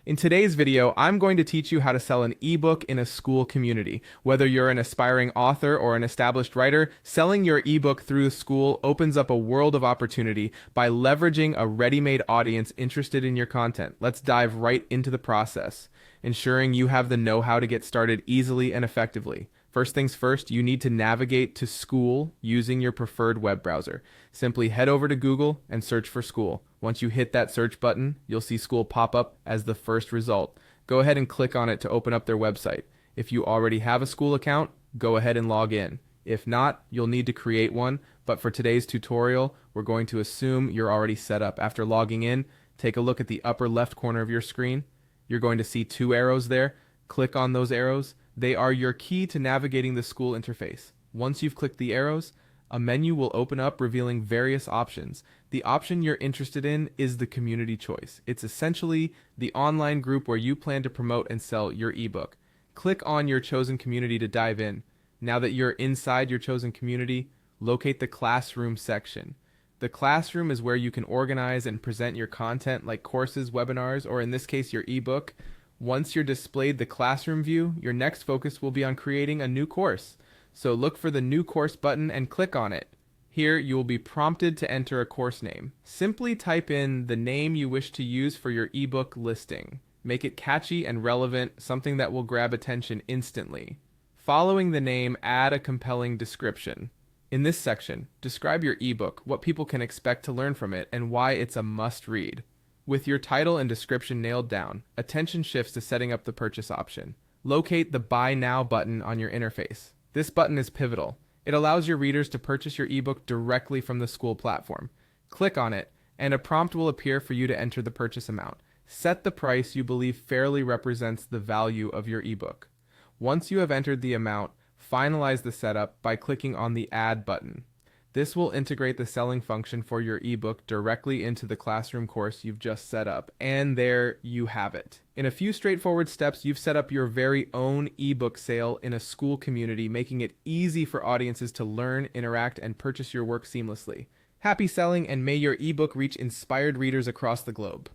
In today's video, I'm going to teach you how to sell an ebook in a Skool community. Whether you're an aspiring author or an established writer, selling your ebook through Skool opens up a world of opportunity by leveraging a ready-made audience interested in your content. Let's dive right into the process, ensuring you have the know-how to get started easily and effectively. First things first, you need to navigate to Skool using your preferred web browser. Simply head over to Google and search for Skool. Once you hit that search button, you'll see Skool pop up as the first result. Go ahead and click on it to open up their website. If you already have a Skool account, go ahead and log in. If not, you'll need to create one, but for today's tutorial, we're going to assume you're already set up. After logging in, take a look at the upper left corner of your screen. You're going to see two arrows there. Click on those arrows. They are your key to navigating the Skool interface. Once you've clicked the arrows, a menu will open up revealing various options. The option you're interested in is the community choice. It's essentially the online group where you plan to promote and sell your ebook. Click on your chosen community to dive in. Now that you're inside your chosen community, locate the classroom section. The classroom is where you can organize and present your content like courses, webinars, or in this case, your ebook. Once you're displayed the classroom view, your next focus will be on creating a new course. So look for the new course button and click on it. Here you will be prompted to enter a course name. Simply type in the name you wish to use for your ebook listing. Make it catchy and relevant, something that will grab attention instantly. Following the name, add a compelling description. In this section, describe your ebook, what people can expect to learn from it, and why it's a must-read. With your title and description nailed down, attention shifts to setting up the purchase option. Locate the Buy Now button on your interface. This button is pivotal. It allows your readers to purchase your ebook directly from the Skool platform. Click on it, and a prompt will appear for you to enter the purchase amount. Set the price you believe fairly represents the value of your ebook. Once you have entered the amount, finalize the setup by clicking on the Add button. This will integrate the selling function for your ebook directly into the classroom course you've just set up, and there you have it. In a few straightforward steps, you've set up your very own ebook sale in a Skool community, making it easy for audiences to learn, interact, and purchase your work seamlessly. Happy selling, and may your ebook reach inspired readers across the globe.